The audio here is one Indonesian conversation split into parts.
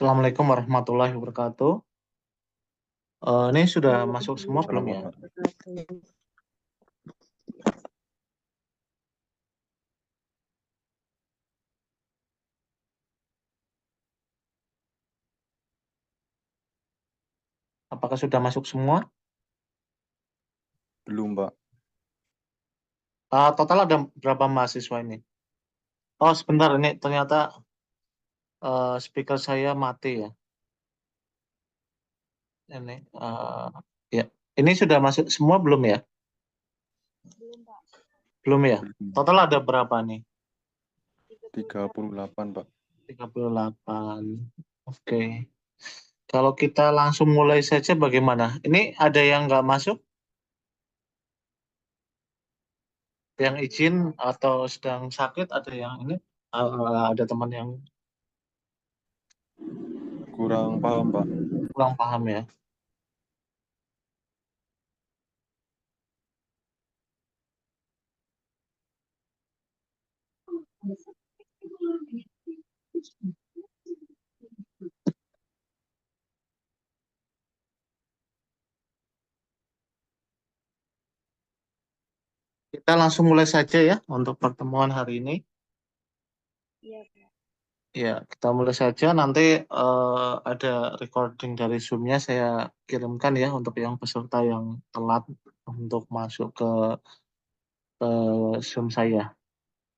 Assalamualaikum warahmatullahi wabarakatuh. Ini sudah masuk semua belum ya? Apakah sudah masuk semua? Belum, Pak. Total ada berapa mahasiswa ini? Oh, sebentar, ini ternyata speaker saya mati ya. Ini, ya, ini sudah masuk semua belum ya? Belum, Pak. Belum ya? Belum. Total ada berapa nih? 38, Pak. 38. Oke. Kalau kita langsung mulai saja bagaimana? Ini ada yang nggak masuk? Yang izin atau sedang sakit? Ada yang ini? Ada teman yang Kurang paham, Pak. kurang paham ya? Kita langsung mulai saja ya untuk pertemuan hari ini. Iya, Pak. Ya, kita mulai saja. Nanti ada recording dari Zoom-nya saya kirimkan ya untuk yang peserta yang telat untuk masuk ke Zoom saya.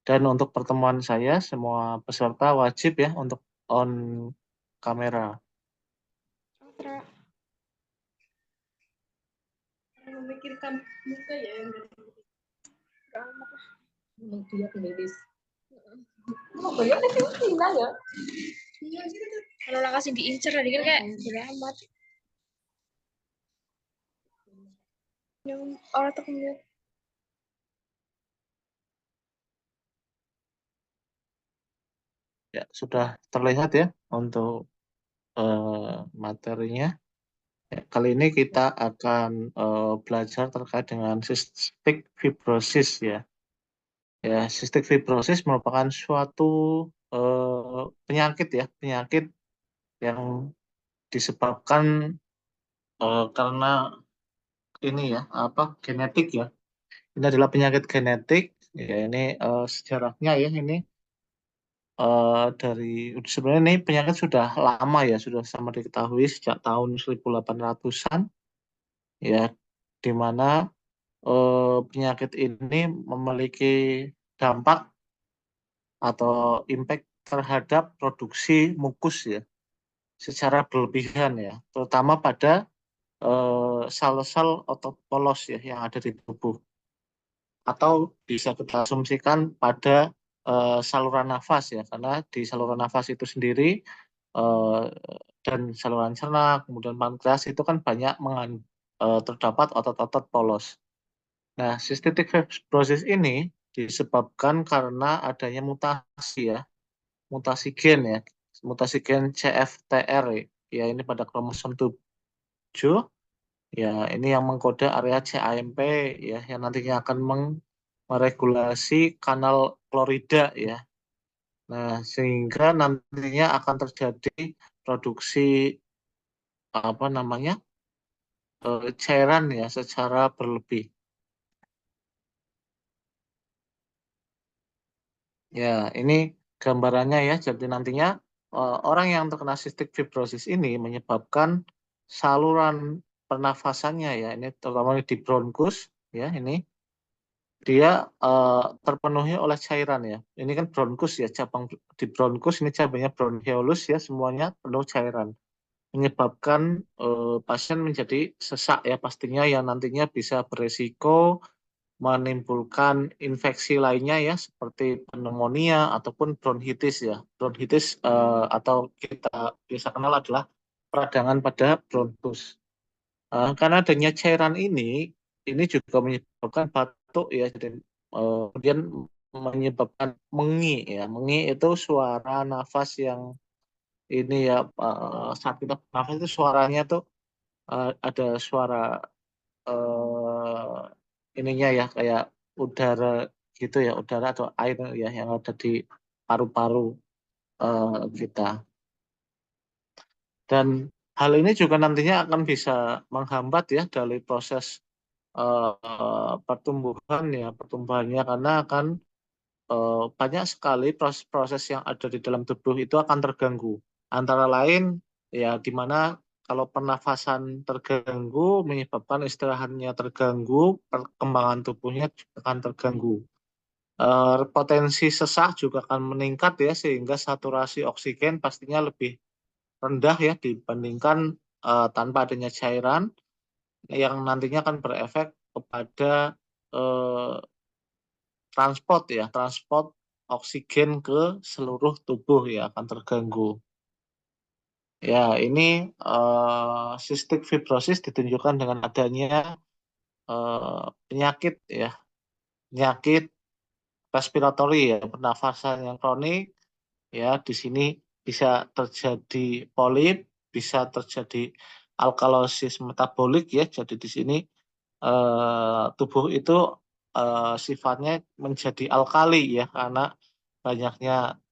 Dan untuk pertemuan saya, semua peserta wajib ya untuk on kamera. Sutra. Memikirkan muka ya yang dia penulis. Oh, banyak nih Cina ya. Kalau lah kasih diincer tadi kan kayak beramat. Yang orang tuh kemudian Ya, sudah terlihat ya untuk materinya. Ya, kali ini kita akan belajar terkait dengan cystic fibrosis ya. Ya, cystic fibrosis merupakan suatu penyakit ya, penyakit yang disebabkan karena ini ya, apa genetik ya. Ini adalah penyakit genetik. Ya ini sejarahnya ya ini dari sebenarnya ini penyakit sudah lama ya, sudah sama diketahui sejak tahun 1800-an ya, di mana penyakit ini memiliki dampak atau impact terhadap produksi mukus ya secara berlebihan ya, terutama pada sel-sel otot polos ya yang ada di tubuh, atau bisa kita asumsikan pada saluran nafas ya, karena di saluran nafas itu sendiri eh, dan saluran cerna kemudian pankreas itu kan banyak terdapat otot-otot polos. Nah, cystic fibrosis ini disebabkan karena adanya mutasi ya, mutasi gen ya, mutasi gen CFTR ya, ini pada kromosom 7 ya, ini yang mengkode area CAMP ya, yang nantinya akan meregulasi kanal klorida ya. Nah, sehingga nantinya akan terjadi produksi apa namanya cairan ya secara berlebih. Ya, ini gambarannya ya. Jadi nantinya orang yang terkena cystic fibrosis ini menyebabkan saluran pernafasannya ya, ini terutama di bronkus ya, ini dia terpenuhi oleh cairan ya. Ini kan bronkus ya, cabang di bronkus ini cabangnya bronchiolus ya, semuanya penuh cairan. Menyebabkan pasien menjadi sesak ya pastinya, yang nantinya bisa beresiko menimbulkan infeksi lainnya ya seperti pneumonia ataupun bronkitis ya. Bronkitis atau kita biasa kenal adalah peradangan pada bronkus. Karena adanya cairan ini juga menyebabkan batuk ya. Jadi kemudian menyebabkan mengi ya. Mengi itu suara nafas yang ini ya, saat kita bernafas itu suaranya tuh ada suara ininya ya, kayak udara gitu ya, udara atau air ya yang ada di paru-paru kita. Dan hal ini juga nantinya akan bisa menghambat ya dari proses pertumbuhan ya, pertumbuhannya, karena akan banyak sekali proses-proses yang ada di dalam tubuh itu akan terganggu. Antara lain ya, di mana kalau pernafasan terganggu menyebabkan istirahatnya terganggu, perkembangan tubuhnya juga akan terganggu. Potensi sesak juga akan meningkat ya, sehingga saturasi oksigen pastinya lebih rendah ya dibandingkan tanpa adanya cairan, yang nantinya akan berefek kepada eh, transport oksigen ke seluruh tubuh ya akan terganggu. Ya, ini cystic fibrosis ditunjukkan dengan adanya penyakit ya, penyakit respiratori ya, pernafasan yang kronik ya. Di sini bisa terjadi polip, bisa terjadi alkalosis metabolik ya. Jadi di sini tubuh itu sifatnya menjadi alkali ya, karena banyaknya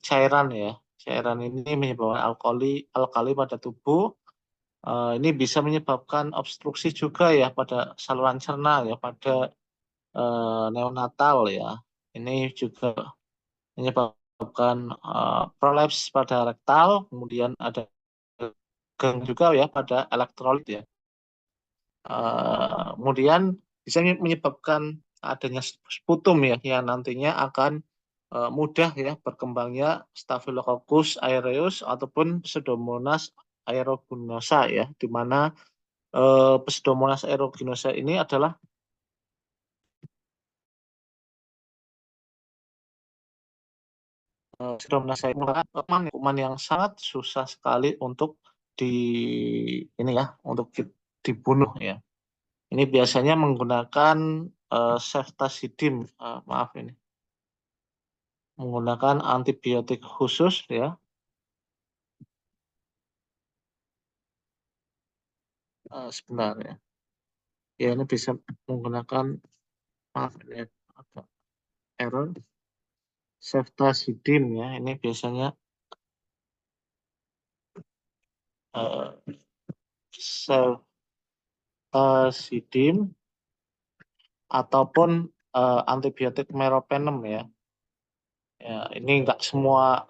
cairan ya. Cairan ini menyebabkan alkali pada tubuh. Ini bisa menyebabkan obstruksi juga ya pada saluran cerna ya, pada neonatal ya. Ini juga menyebabkan prolaps pada rektal, kemudian ada gangguan juga ya pada elektrolit ya. Kemudian bisa menyebabkan adanya sputum ya, yang nantinya akan mudah ya berkembangnya Staphylococcus aureus ataupun Pseudomonas aeruginosa ya, di mana Pseudomonas aeruginosa ini adalah Pseudomonas aeruginosa kuman yang sangat susah sekali untuk di ini ya, untuk dibunuh ya. Ini biasanya menggunakan ceftazidime, maaf ini, menggunakan antibiotik khusus ya. Sebentar ya. Ya, ini bisa menggunakan, maaf ini agak error, ceftazidime ya. Ini biasanya uh, Cimetidine ataupun antibiotik meropenem ya. Ya, ini enggak semua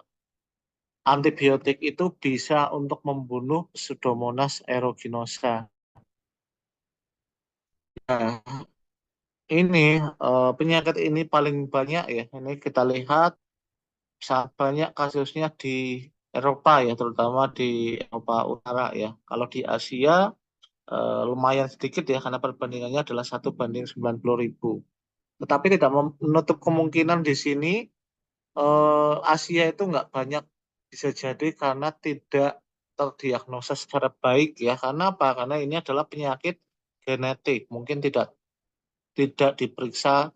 antibiotik itu bisa untuk membunuh Pseudomonas aeruginosa. Nah, ini penyakit ini paling banyak ya. Ini kita lihat sangat banyak kasusnya di Eropa ya, terutama di Eropa Utara ya. Kalau di Asia lumayan sedikit ya, karena perbandingannya adalah 1 banding 90.000. Tetapi tidak menutup kemungkinan di sini Asia itu nggak banyak, bisa jadi karena tidak terdiagnosa secara baik ya. Karena apa? Karena ini adalah penyakit genetik, mungkin tidak diperiksa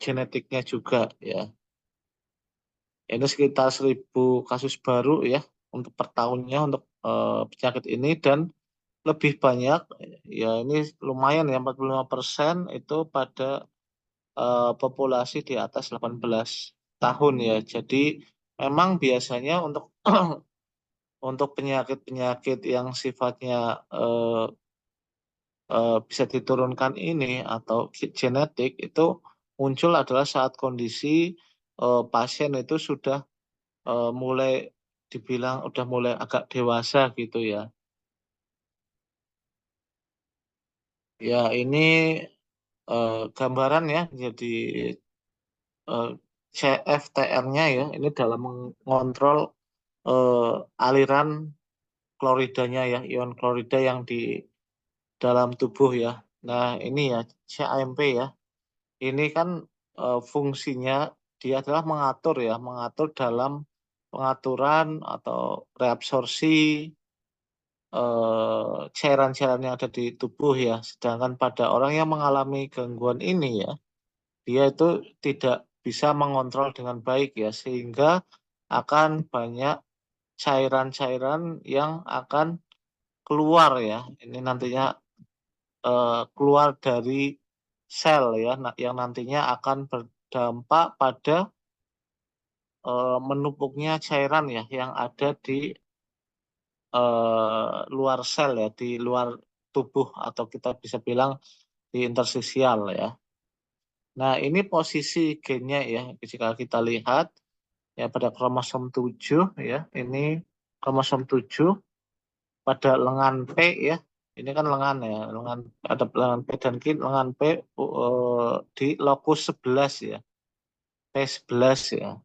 genetiknya juga ya. Ini sekitar 1.000 kasus baru ya untuk per tahunnya untuk penyakit ini, dan lebih banyak ya, ini lumayan ya, 45% itu pada populasi di atas 18 tahun ya. Jadi memang biasanya untuk untuk penyakit-penyakit yang sifatnya bisa diturunkan ini atau genetik itu muncul adalah saat kondisi pasien itu sudah mulai dibilang udah mulai agak dewasa gitu ya. Ya ini gambaran ya, jadi eh, CFTR-nya ya, ini dalam mengontrol aliran kloridanya ya, ion klorida yang di dalam tubuh ya. Nah ini ya CAMP ya, ini kan fungsinya dia adalah mengatur ya, mengatur dalam pengaturan atau reabsorpsi cairan-cairan yang ada di tubuh ya. Sedangkan pada orang yang mengalami gangguan ini ya, dia itu tidak bisa mengontrol dengan baik ya, sehingga akan banyak cairan-cairan yang akan keluar ya. Ini nantinya keluar dari sel ya, yang nantinya akan berdampak pada menumpuknya cairan ya yang ada di luar sel ya, di luar tubuh, atau kita bisa bilang di intersisial ya. Nah, ini posisi gennya ya, jika kita lihat ya pada kromosom 7 ya, ini kromosom 7 pada lengan P ya. Ini kan lengan ya, lengan ada lengan P dan Q, lengan P di lokus 11 ya. P11 ya.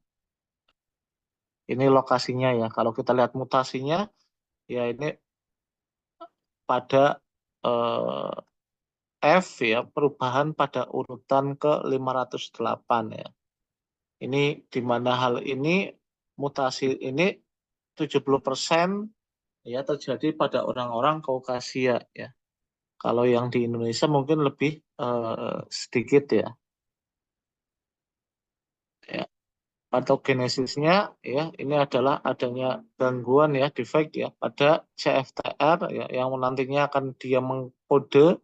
Ini lokasinya ya. Kalau kita lihat mutasinya ya, ini pada eh, F ya, perubahan pada urutan ke 508 ya. Ini di mana hal ini, mutasi ini 70% ya terjadi pada orang-orang Kaukasia ya. Kalau yang di Indonesia mungkin lebih sedikit ya. Ya. Patogenesisnya ya, ini adalah adanya gangguan ya, defect ya pada CFTR ya, yang nantinya akan dia mengkode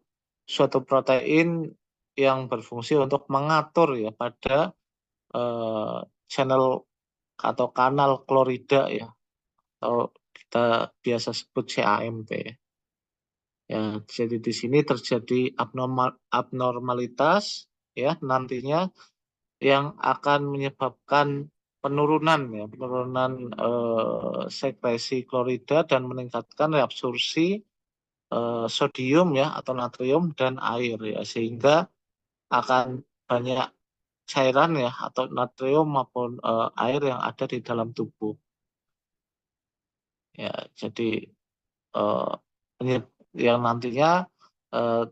suatu protein yang berfungsi untuk mengatur ya pada eh, channel atau kanal klorida ya, atau kita biasa sebut CAMP ya. Ya, jadi di sini terjadi abnormalitas ya nantinya yang akan menyebabkan penurunan sekresi klorida dan meningkatkan reabsorpsi sodium ya atau natrium dan air ya, sehingga akan banyak cairan ya atau natrium maupun air yang ada di dalam tubuh ya. Jadi yang nantinya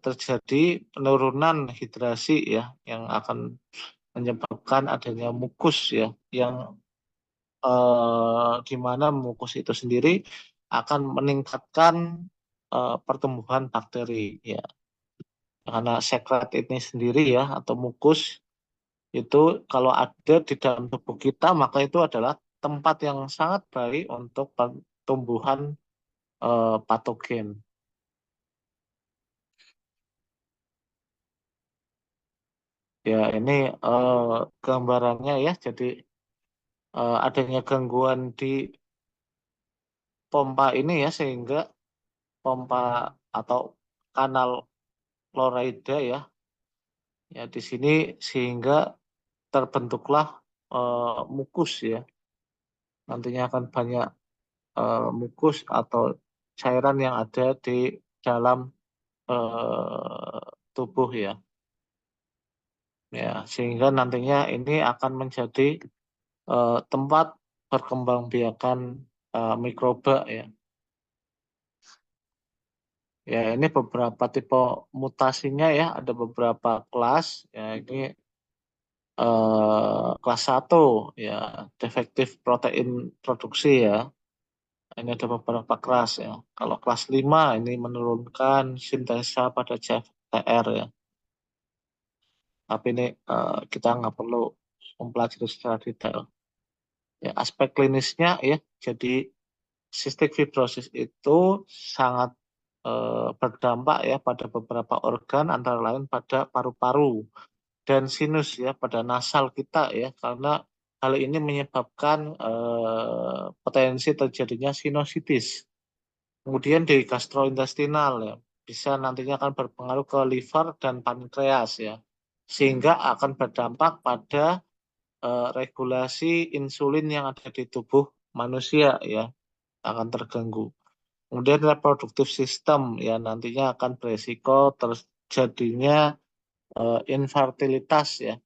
terjadi penurunan hidrasi ya, yang akan menyebabkan adanya mukus ya, yang di mana mukus itu sendiri akan meningkatkan pertumbuhan bakteri ya. Karena sekret ini sendiri ya atau mukus itu kalau ada di dalam tubuh kita, maka itu adalah tempat yang sangat baik untuk pertumbuhan patogen. Ya, ini gambarannya ya. Jadi adanya gangguan di pompa ini ya, sehingga pompa atau kanal Lorida ya. Ya di sini sehingga terbentuklah mukus ya. Nantinya akan banyak mukus atau cairan yang ada di dalam tubuh ya. Ya, sehingga nantinya ini akan menjadi tempat perkembangbiakan mikroba ya. Ya, ini beberapa tipe mutasinya ya, ada beberapa kelas. Ya, ini kelas 1 ya, defektif protein produksi ya. Ini ada beberapa kelas ya. Kalau kelas 5 ini menurunkan sintesa pada CFTR ya. Tapi ini kita nggak perlu mempelajari secara detail. Ya, aspek klinisnya ya, jadi cystic fibrosis itu sangat berdampak ya pada beberapa organ, antara lain pada paru-paru dan sinus ya, pada nasal kita ya, karena hal ini menyebabkan potensi terjadinya sinusitis. Kemudian di gastrointestinal ya, bisa nantinya akan berpengaruh ke liver dan pankreas ya, sehingga akan berdampak pada regulasi insulin yang ada di tubuh manusia ya, akan terganggu. Kemudian reproductive system ya, nantinya akan beresiko terjadinya infertilitas ya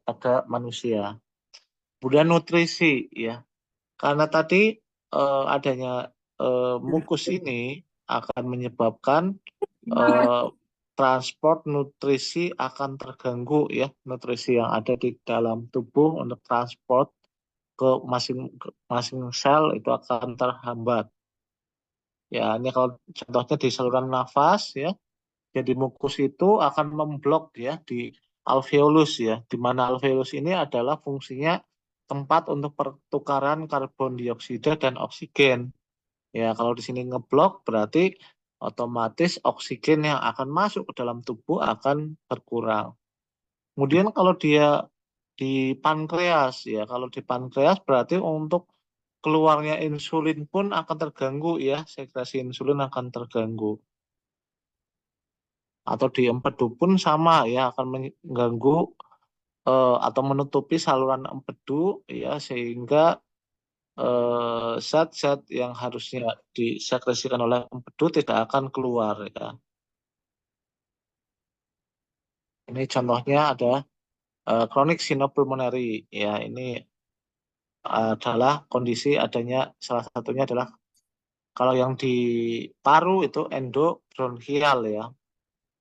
pada manusia. Kemudian nutrisi ya, karena tadi adanya mukus ini akan menyebabkan eh, transport nutrisi akan terganggu ya, nutrisi yang ada di dalam tubuh untuk transport ke masing-masing sel itu akan terhambat. Ya, ini kalau contohnya di saluran nafas ya, jadi mukus itu akan memblok ya di alveolus ya, di mana alveolus ini adalah fungsinya tempat untuk pertukaran karbon dioksida dan oksigen. Ya, kalau di sini ngeblok berarti otomatis oksigen yang akan masuk ke dalam tubuh akan berkurang. Kemudian kalau dia di pankreas ya, kalau di pankreas berarti untuk keluarnya insulin pun akan terganggu ya, sekresi insulin akan terganggu. Atau di empedu pun sama ya, akan mengganggu atau menutupi saluran empedu ya, sehingga zat-zat yang harusnya disekresikan oleh empedu tidak akan keluar ya. Ini contohnya ada chronic sinopulmonary ya, ini adalah kondisi adanya, salah satunya adalah kalau yang di paru itu endobronchial ya,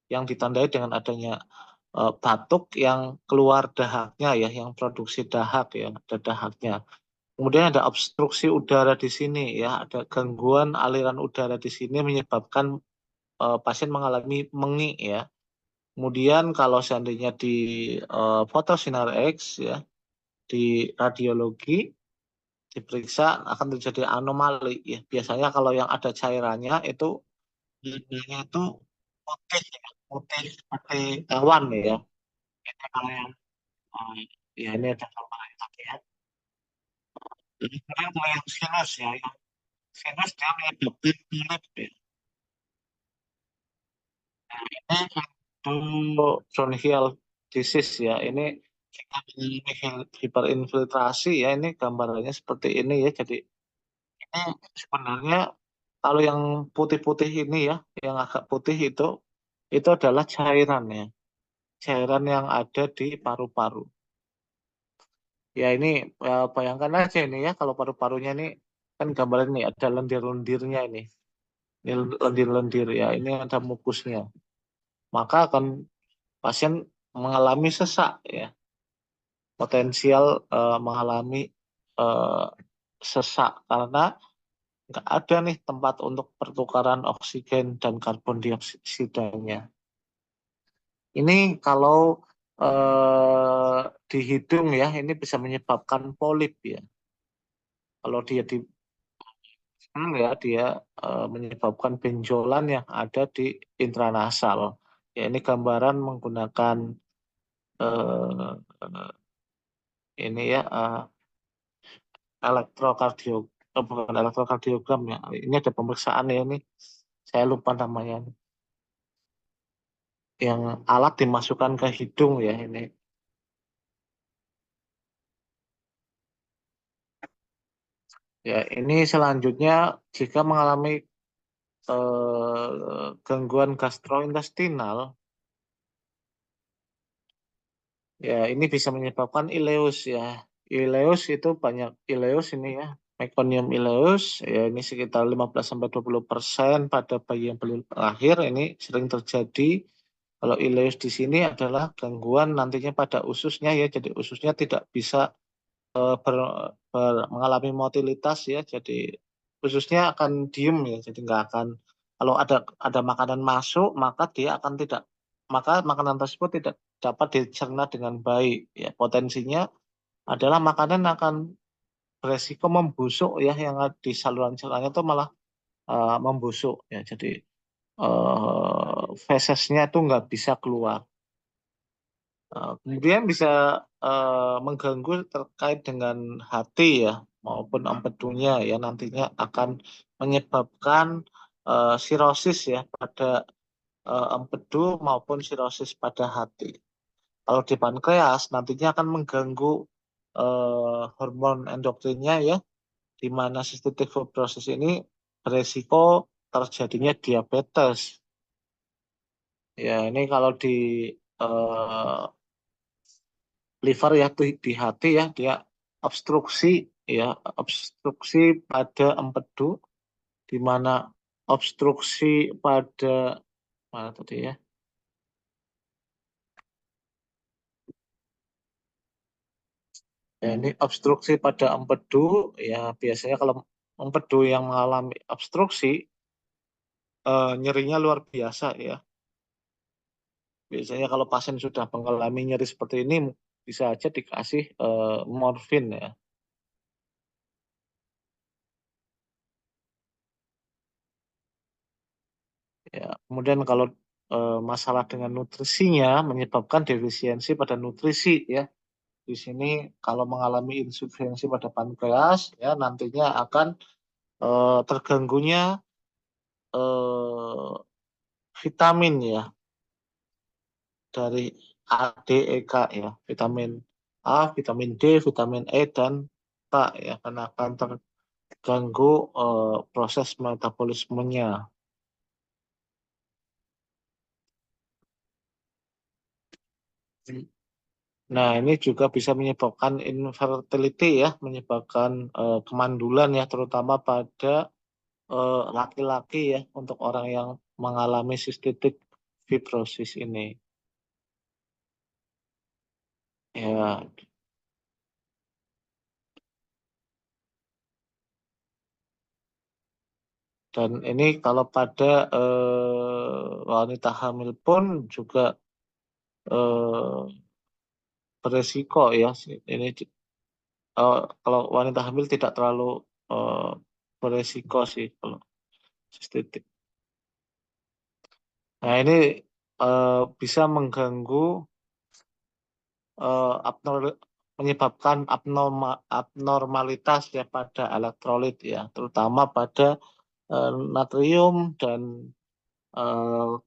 yang ditandai dengan adanya batuk yang keluar dahaknya ya, yang produksi dahak ya, ada dahaknya. Kemudian ada obstruksi udara di sini ya, ada gangguan aliran udara di sini menyebabkan pasien mengalami mengik ya. Kemudian kalau seandainya di foto sinar X ya, di radiologi diperiksa akan terjadi anomali ya. Biasanya kalau yang ada cairannya itu warnanya itu putih ya, putih seperti awan ya. Ini kalau yang ya ini ada gambar tadi ya. Jadi kemudian kalau yang sinus ya, yang sinus dia menyebabkan pilek ya. Nah, ini untuk bronchial disease ya. Ini kita mengalami hiperinfiltrasi ya. Ini gambarannya seperti ini ya. Jadi ini sebenarnya kalau yang putih-putih ini ya, yang agak putih itu adalah cairan ya. Cairan yang ada di paru-paru. Ya ini bayangkan aja ini ya, kalau paru-parunya ini kan gambaran ini ada lendir-lendirnya ini. Ini lendir-lendir ya, ini ada mukusnya. Maka akan pasien mengalami sesak ya, potensial mengalami eh, sesak karena nggak ada nih tempat untuk pertukaran oksigen dan karbon dioksidanya. Ini kalau di hidung ya, ini bisa menyebabkan polip ya. Kalau dia di ya, dia menyebabkan benjolan yang ada di intranasal. Ya, ini gambaran menggunakan eh, ini ya bukan elektrokardiogram ya. Ini ada pemeriksaan ya ini. Saya lupa namanya. yang alat dimasukkan ke hidung ya ini. Ya, ini selanjutnya jika mengalami gangguan gastrointestinal, ya ini bisa menyebabkan ileus ya. Ileus itu banyak ileus ini ya. Meconium ileus ya ini sekitar 15-20% pada bayi yang belum lahir ini sering terjadi. Kalau ileus di sini adalah gangguan nantinya pada ususnya ya. Jadi ususnya tidak bisa mengalami motilitas ya. Jadi ususnya akan diem ya. Jadi nggak akan kalau ada makanan masuk maka dia akan tidak maka makanan tersebut tidak dapat dicerna dengan baik ya. Potensinya adalah makanan akan beresiko membusuk ya yang di saluran cernanya itu malah membusuk ya. Jadi fesesnya itu nggak bisa keluar. Kemudian bisa mengganggu terkait dengan hati ya maupun empedunya ya nantinya akan menyebabkan sirosis ya pada empedu maupun sirosis pada hati. Kalau di pankreas nantinya akan mengganggu hormon endokrinnya ya di mana cystic fibrosis ini beresiko terjadinya diabetes. Ya ini kalau di eh, liver ya di hati ya dia obstruksi ya obstruksi pada empedu di mana obstruksi pada mana tadi ya. Ya, ini obstruksi pada empedu ya biasanya kalau empedu yang mengalami obstruksi nyerinya luar biasa ya. Biasanya kalau pasien sudah mengalami nyeri seperti ini bisa aja dikasih morfin ya. Ya, kemudian kalau masalah dengan nutrisinya menyebabkan defisiensi pada nutrisi ya. Di sini kalau mengalami insuficiensi pada pankreas ya nantinya akan terganggunya eh, vitamin ya dari A, D, E, K ya. Vitamin A, vitamin D, vitamin E dan K ya karena akan terganggu proses metabolismenya. Nah, ini juga bisa menyebabkan infertility ya, menyebabkan kemandulan ya, terutama pada laki-laki ya, untuk orang yang mengalami cystic fibrosis ini. Ya, dan ini kalau pada wanita hamil pun juga eh, beresiko ya. Ini kalau wanita hamil tidak terlalu eh, beresiko sih kalau cystic. Nah, ini bisa mengganggu menyebabkan abnormalitas ya pada elektrolit ya, terutama pada natrium dan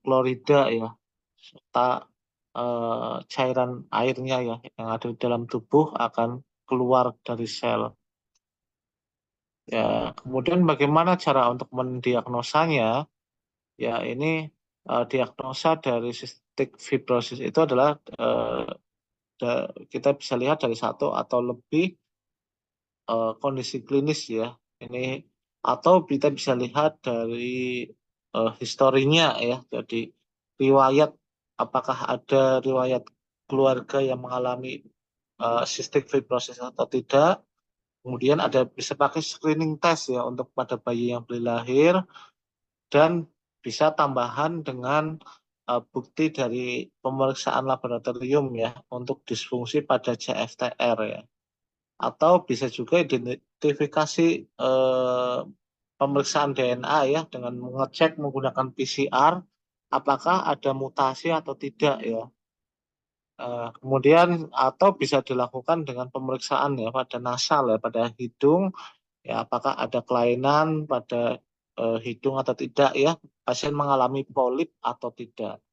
klorida ya, serta cairan airnya ya yang ada di dalam tubuh akan keluar dari sel. Ya, kemudian bagaimana cara untuk mendiagnosanya? Ya, ini diagnosa dari cystic fibrosis itu adalah kita bisa lihat dari satu atau lebih kondisi klinis ya. Ini atau kita bisa lihat dari historinya ya. Jadi riwayat apakah ada riwayat keluarga yang mengalami cystic fibrosis atau tidak. Kemudian ada bisa pakai screening test ya untuk pada bayi yang baru lahir dan bisa tambahan dengan bukti dari pemeriksaan laboratorium ya untuk disfungsi pada CFTR ya. Atau bisa juga identifikasi pemeriksaan DNA ya dengan mengecek menggunakan PCR apakah ada mutasi atau tidak ya. Kemudian atau bisa dilakukan dengan pemeriksaan ya pada nasal ya pada hidung ya apakah ada kelainan pada hidung atau tidak ya pasien mengalami polip atau tidak.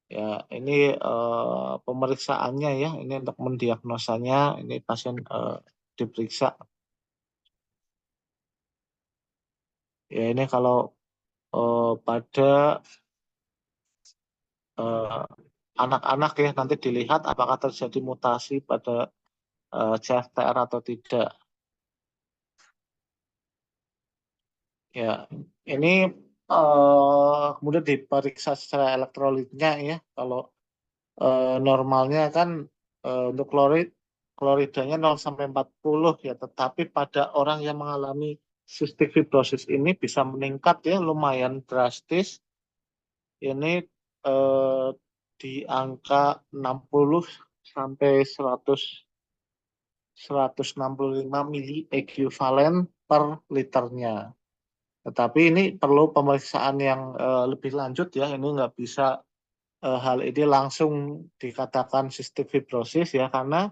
Ya, ini pemeriksaannya ya, ini untuk mendiagnosanya, ini pasien diperiksa. Ya, ini kalau pada anak-anak ya nanti dilihat apakah terjadi mutasi pada CFTR atau tidak. Ya, ini kemudian diperiksa secara elektrolitnya ya. Kalau normalnya kan untuk kloridanya 0 sampai 40 ya, tetapi pada orang yang mengalami cystic fibrosis ini bisa meningkat ya lumayan drastis. Ini eh, di angka 60 sampai 165 mili ekuivalen per liternya. Tetapi ini perlu pemeriksaan yang lebih lanjut ya. Ini nggak bisa hal ini langsung dikatakan cystic fibrosis ya, karena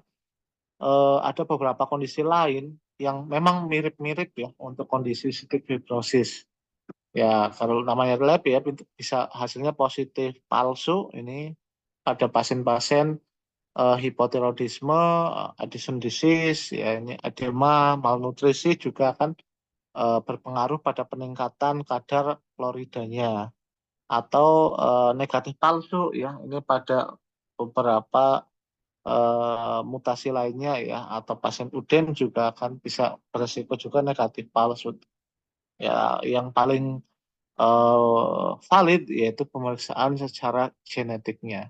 ada beberapa kondisi lain yang memang mirip-mirip ya untuk kondisi cystic fibrosis. Ya, kalau namanya lab ya bisa hasilnya positif palsu ini pada pasien-pasien hipotiroidisme, Addison disease, ya ini edema, malnutrisi juga akan berpengaruh pada peningkatan kadar kloridanya atau negatif palsu ya ini pada beberapa mutasi lainnya ya atau pasien Uden juga akan bisa beresiko juga negatif palsu. Ya, yang paling valid yaitu pemeriksaan secara genetiknya.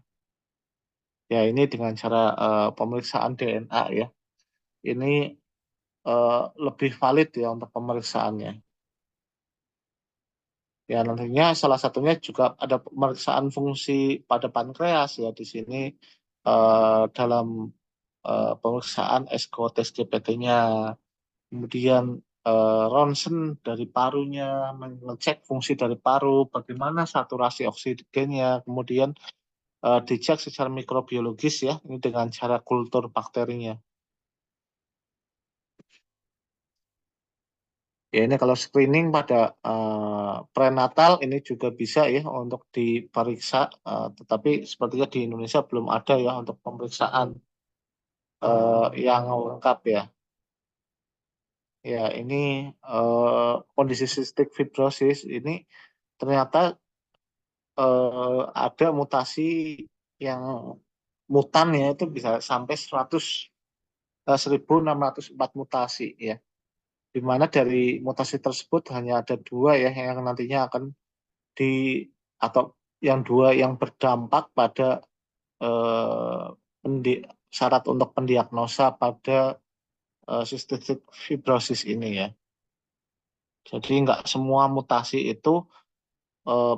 Ya, ini dengan cara pemeriksaan DNA ya. Ini lebih valid ya untuk pemeriksaannya. Ya, nantinya salah satunya juga ada pemeriksaan fungsi pada pankreas ya di sini dalam pemeriksaan echo tes GPT-nya. Kemudian ronsen dari parunya, mengecek fungsi dari paru, bagaimana saturasi oksigennya, kemudian dicek secara mikrobiologis ya, ini dengan cara kultur bakterinya. Ya ini kalau screening pada prenatal ini juga bisa ya untuk diperiksa, tetapi sepertinya di Indonesia belum ada ya untuk pemeriksaan yang lengkap ya. Ya ini kondisi cystic fibrosis ini ternyata ada mutasi yang mutan ya itu bisa sampai 1.604 mutasi ya. Di mana dari mutasi tersebut hanya ada dua ya yang nantinya akan di atau yang dua yang berdampak pada eh, syarat untuk pendiagnosa pada cystic fibrosis ini ya. Jadi nggak semua mutasi itu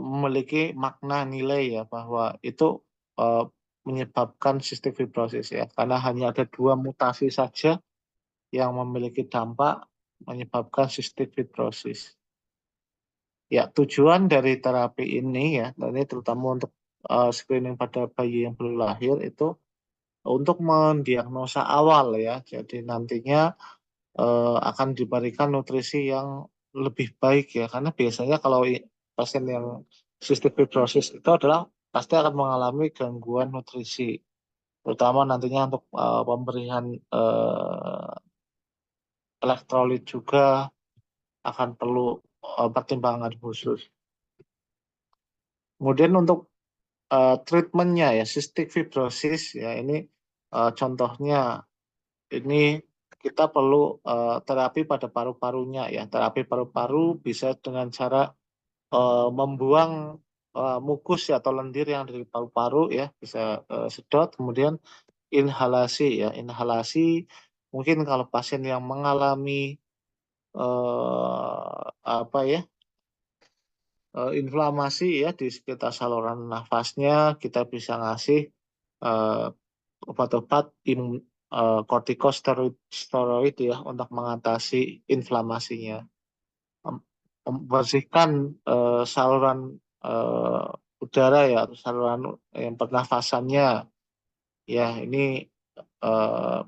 memiliki makna nilai ya bahwa itu eh, menyebabkan cystic fibrosis ya karena hanya ada dua mutasi saja yang memiliki dampak menyebabkan cystic fibrosis. Ya, tujuan dari terapi ini ya, dan ini terutama untuk screening pada bayi yang belum lahir itu untuk mendiagnosa awal ya. Jadi nantinya akan diberikan nutrisi yang lebih baik ya, karena biasanya kalau pasien yang cystic fibrosis itu adalah pasti akan mengalami gangguan nutrisi, terutama nantinya untuk pemberian elektrolit juga akan perlu pertimbangan khusus. Kemudian untuk treatmentnya ya cystic fibrosis ya ini contohnya ini kita perlu terapi pada paru-parunya ya. Terapi paru-paru bisa dengan cara membuang mukus ya, atau lendir yang dari paru-paru ya, bisa sedot, kemudian inhalasi ya. Inhalasi mungkin kalau pasien yang mengalami apa ya inflamasi ya di sekitar saluran nafasnya, kita bisa ngasih eh, obat-obat kortikosteroid steroid ya untuk mengatasi inflamasinya. Membersihkan saluran udara ya, atau saluran yang pernafasannya ya ini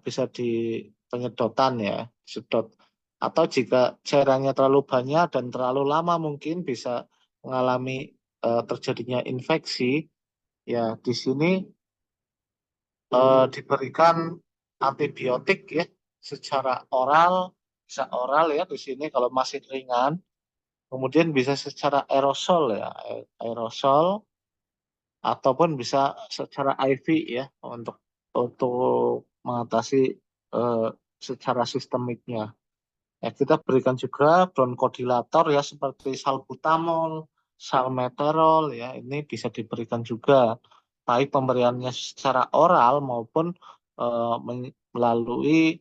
bisa di penyedotan ya, sedot. Atau jika cairannya terlalu banyak dan terlalu lama mungkin bisa mengalami terjadinya infeksi, Ya, di sini diberikan antibiotik ya secara oral, bisa oral ya di sini kalau masih ringan, kemudian bisa secara aerosol ya, aerosol ataupun bisa secara IV ya untuk mengatasi eh, secara sistemiknya. Ya, kita berikan juga bronkodilator ya seperti salbutamol, salmeterol ya ini bisa diberikan juga baik pemberiannya secara oral maupun melalui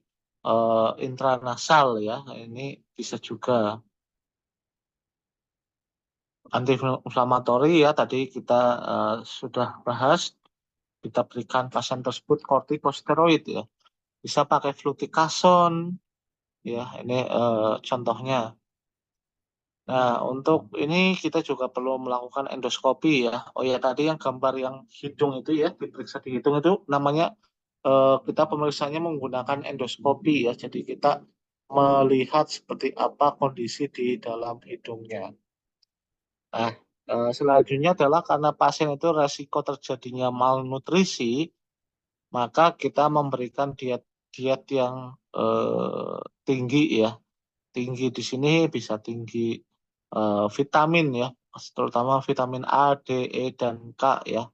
intranasal ya ini bisa juga. Antiinflamatori ya tadi kita sudah bahas kita berikan pasien tersebut kortikosteroid ya bisa pakai fluticasone ya ini contohnya. Nah, untuk ini kita juga perlu melakukan endoskopi ya. Oh ya, tadi yang gambar yang hidung itu ya, diperiksa di hidung itu namanya kita pemeriksaannya menggunakan endoskopi ya. Jadi kita melihat seperti apa kondisi di dalam hidungnya. Nah, selanjutnya adalah karena pasien itu resiko terjadinya malnutrisi, maka kita memberikan diet yang tinggi ya. Tinggi di sini bisa tinggi vitamin ya, terutama vitamin A, D, E, dan K ya.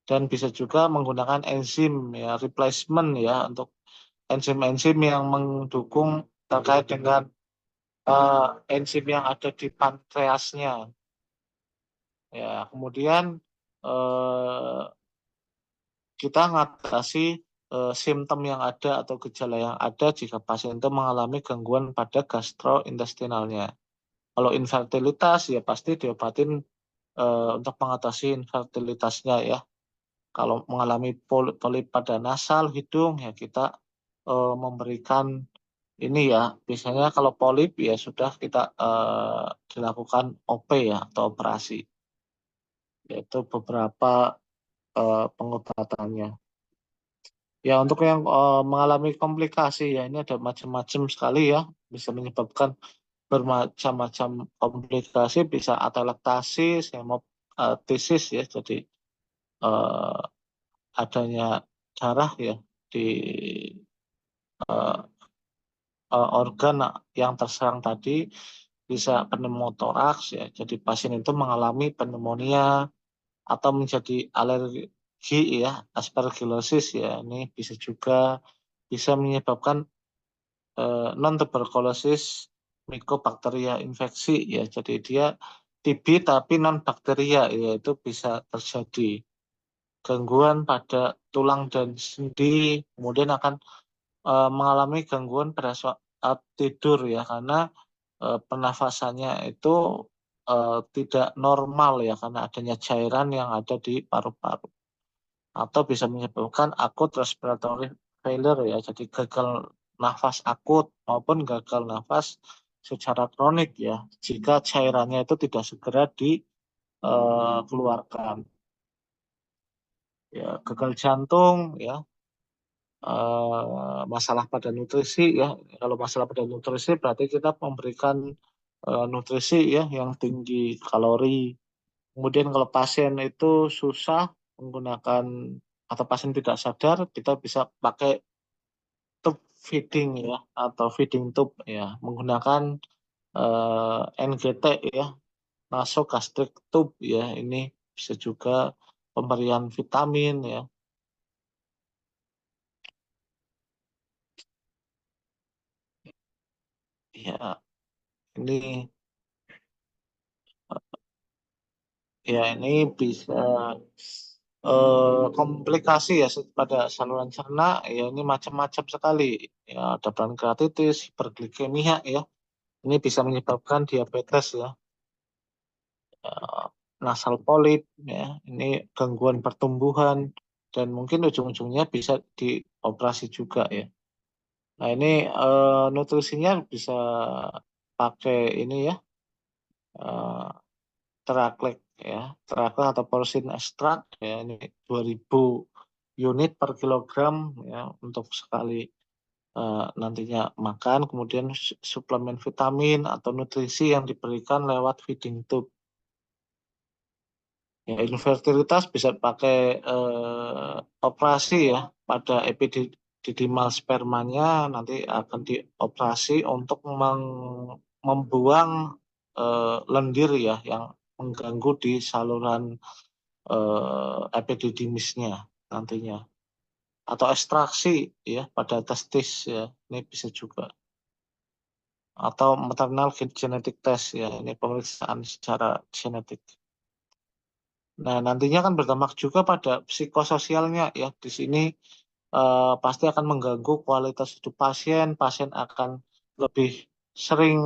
Dan bisa juga menggunakan enzim ya, replacement ya untuk enzim-enzim yang mendukung terkait dengan enzim yang ada di pankreasnya. Ya, kemudian eh, kita mengatasi simptom yang ada atau gejala yang ada jika pasien itu mengalami gangguan pada gastrointestinalnya. Kalau infertilitas ya pasti diobatin untuk mengatasi infertilitasnya ya. Kalau mengalami polip pada nasal hidung ya kita memberikan ini ya. Biasanya kalau polip ya sudah kita dilakukan OP ya atau operasi. Yaitu beberapa pengobatannya. Ya untuk yang mengalami komplikasi ya ini ada macam-macam sekali ya. Bisa menyebabkan bermacam-macam komplikasi bisa atelektasis, hemoptisis ya jadi eh, adanya darah ya di eh, organ yang terserang tadi bisa pneumotoraks ya jadi pasien itu mengalami pneumonia atau menjadi alergi ya aspergillosis ya ini bisa juga bisa menyebabkan non tuberkulosis mycobacteria infeksi ya jadi dia TB tapi non bakteria ya itu bisa terjadi gangguan pada tulang dan sendi kemudian akan mengalami gangguan pada saat tidur ya karena pernafasannya itu tidak normal ya karena adanya cairan yang ada di paru-paru atau bisa menyebabkan akut respiratory failure ya jadi gagal nafas akut maupun gagal nafas secara kronik ya jika cairannya itu tidak segera dikeluarkan ya gagal jantung ya masalah pada nutrisi ya kalau masalah pada nutrisi berarti kita memberikan nutrisi ya yang tinggi kalori kemudian kalau pasien itu susah menggunakan atau pasien tidak sadar kita bisa pakai tube feeding ya atau feeding tube ya menggunakan NGT ya nasogastric tube ya ini bisa juga pemberian vitamin ya ya ini ya ini bisa komplikasi ya pada saluran cerna ya ini macam-macam sekali ya ada pankreatitis hiperglikemia ya ini bisa menyebabkan diabetes ya nasal polip ya ini gangguan pertumbuhan dan mungkin ujung-ujungnya bisa dioperasi juga ya nah ini nutrisinya bisa pakai ini ya eh, teraklek ya teraklek atau porsin ekstrak ya ini 2000 unit per kilogram ya untuk sekali nantinya makan kemudian suplemen vitamin atau nutrisi yang diberikan lewat feeding tube Ya, infertilitas bisa pakai operasi ya pada epididymal spermanya nanti akan dioperasi untuk membuang lendir ya yang mengganggu di saluran epididymisnya nantinya atau ekstraksi ya pada testis ya ini bisa juga atau maternal genetic test ya ini pemeriksaan secara genetik. Nah, nantinya kan berdampak juga pada psikososialnya ya. Di sini pasti akan mengganggu kualitas hidup pasien. Pasien akan lebih sering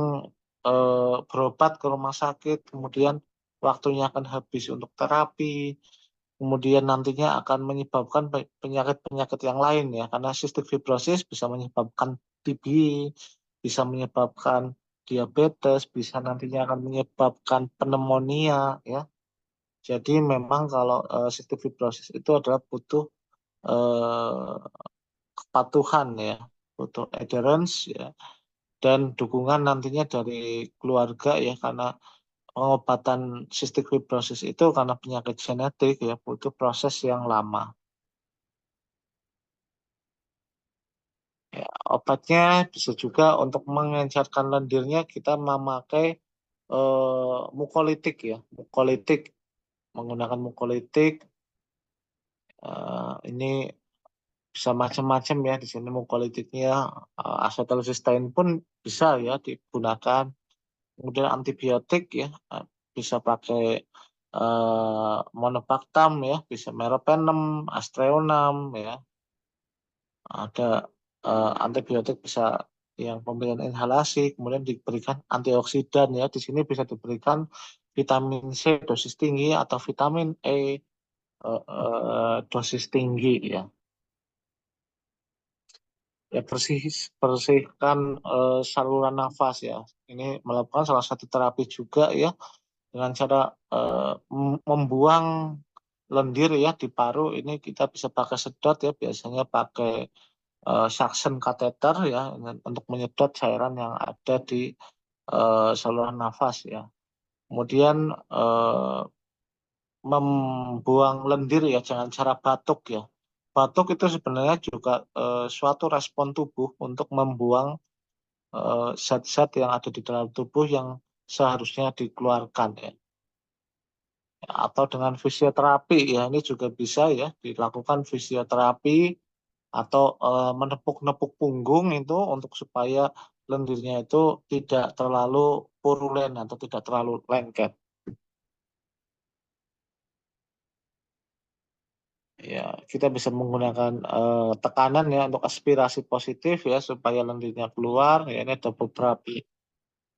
berobat ke rumah sakit, kemudian waktunya akan habis untuk terapi, kemudian nantinya akan menyebabkan penyakit-penyakit yang lain ya. Karena cystic fibrosis bisa menyebabkan TB, bisa menyebabkan diabetes, bisa nantinya akan menyebabkan pneumonia ya. Jadi memang kalau cystic fibrosis itu adalah butuh eh, kepatuhan ya, butuh adherence ya, dan dukungan nantinya dari keluarga ya karena pengobatan cystic fibrosis itu karena penyakit genetik ya butuh proses yang lama. Ya, obatnya bisa juga untuk mengencarkan lendirnya kita memakai mukolitik ya, mukolitik menggunakan mukolitik ini bisa macam-macam ya di sini mukolitiknya acetylcysteine pun bisa ya digunakan kemudian antibiotik ya bisa pakai monobactam ya bisa meropenem astreonam ya ada antibiotik bisa yang pemberian inhalasi kemudian diberikan antioksidan ya di sini bisa diberikan vitamin C dosis tinggi atau vitamin E dosis tinggi ya. Ya bersihkan saluran nafas ya. Ini melakukan salah satu terapi juga ya dengan cara membuang lendir ya di paru ini kita bisa pakai sedot ya biasanya pakai suction catheter ya untuk menyedot cairan yang ada di saluran nafas ya. Kemudian membuang lendir ya jangan cara batuk ya. Batuk itu sebenarnya juga suatu respon tubuh untuk membuang zat-zat yang ada di dalam tubuh yang seharusnya dikeluarkan ya. Atau dengan fisioterapi ya ini juga bisa ya dilakukan fisioterapi atau menepuk-nepuk punggung itu untuk supaya lendirnya itu tidak terlalu purulen atau tidak terlalu lengket. Ya, kita bisa menggunakan tekanan ya untuk aspirasi positif ya supaya lendirnya keluar. Ya, ini ada beberapa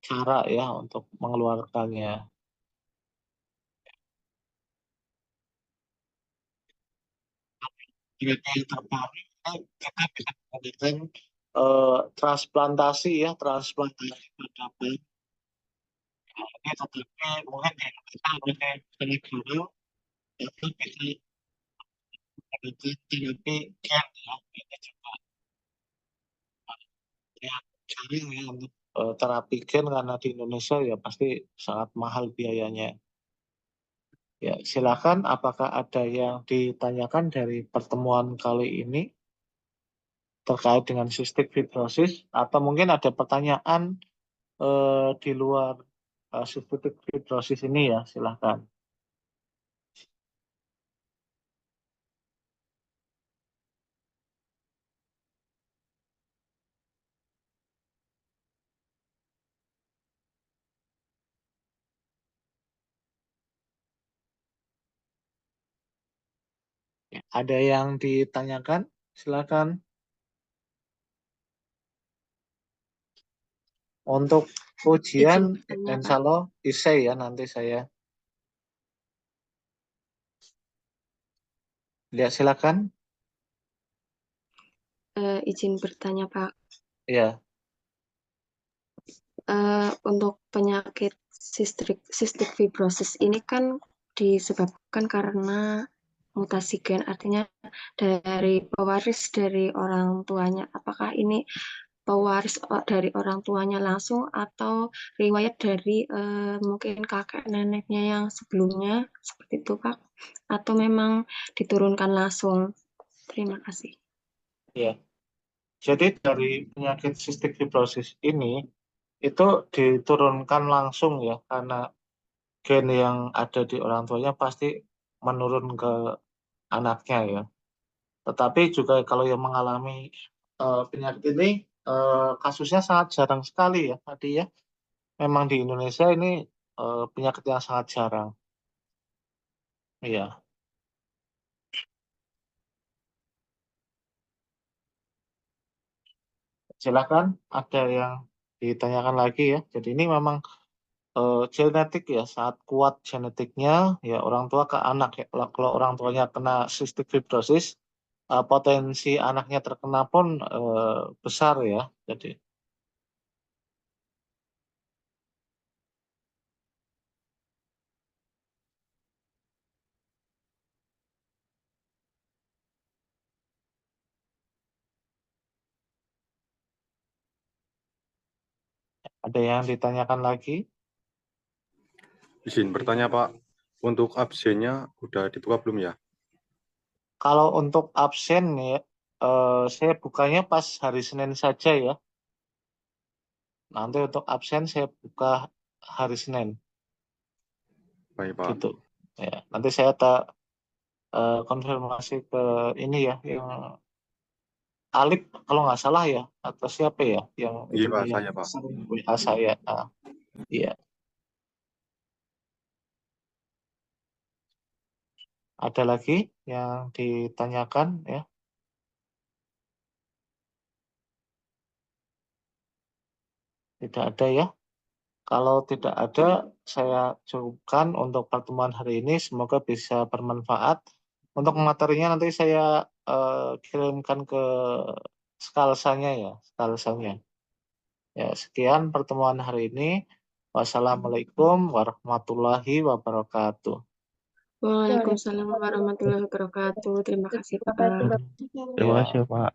cara ya untuk mengeluarkannya. Yang terbaru kita bisa menggunakan transplantasi ya transplantasi pada bayi ini tetapi mungkin di Indonesia lebih sering dulu itu bisa menggunakan terapi gen ya ini juga yang sering ya untuk terapi gen karena di Indonesia ya pasti sangat mahal biayanya. Ya, silakan apakah ada yang ditanyakan dari pertemuan kali ini terkait dengan cystic fibrosis atau mungkin ada pertanyaan di luar cystic fibrosis ini ya, silahkan. Ya, ada yang ditanyakan? Silahkan. Untuk ujian, Izin bertanya, insya Pak. Allah isai ya nanti saya. Lihat silakan. Izin bertanya, Pak. Ya, Untuk penyakit cystic fibrosis ini kan disebabkan karena mutasi gen, artinya dari pewaris dari orang tuanya. Apakah ini pewaris dari orang tuanya langsung atau riwayat dari mungkin kakek neneknya yang sebelumnya seperti itu Kak, atau memang diturunkan langsung? Terima kasih. Ya. Jadi dari penyakit cystic fibrosis ini itu diturunkan langsung ya, karena gen yang ada di orang tuanya pasti menurun ke anaknya ya. Tetapi juga kalau yang mengalami penyakit ini kasusnya sangat jarang sekali ya tadi ya. Memang di Indonesia ini penyakit yang sangat jarang. Iya, silakan ada yang ditanyakan lagi ya. Jadi ini memang genetik ya, sangat kuat genetiknya ya orang tua ke anak ya. Kalau orang tuanya kena cystic fibrosis, potensi anaknya terkena pun besar ya. Jadi ada yang ditanyakan lagi? Izin bertanya Pak, untuk absennya udah dibuka belum ya? Kalau untuk absen ya, saya bukanya pas hari Senin saja ya. Nanti untuk absen saya buka hari Senin Baik Pak. gitu. Ya, nanti saya konfirmasi ke ini ya, yang Alip kalau nggak salah ya, atau siapa ya, yang Iya itu Pak, yang saya Pak. sering WA saya. Iya, ada lagi yang ditanyakan ya? Tidak ada ya? Kalau tidak ada, saya cukupkan untuk pertemuan hari ini. Semoga bisa bermanfaat. Untuk materinya nanti saya kirimkan ke skalsanya ya, skalsanya. Ya, sekian pertemuan hari ini. Wassalamualaikum warahmatullahi wabarakatuh. Waalaikumsalam warahmatullahi wabarakatuh. Terima kasih Pak. Terima kasih, Pak.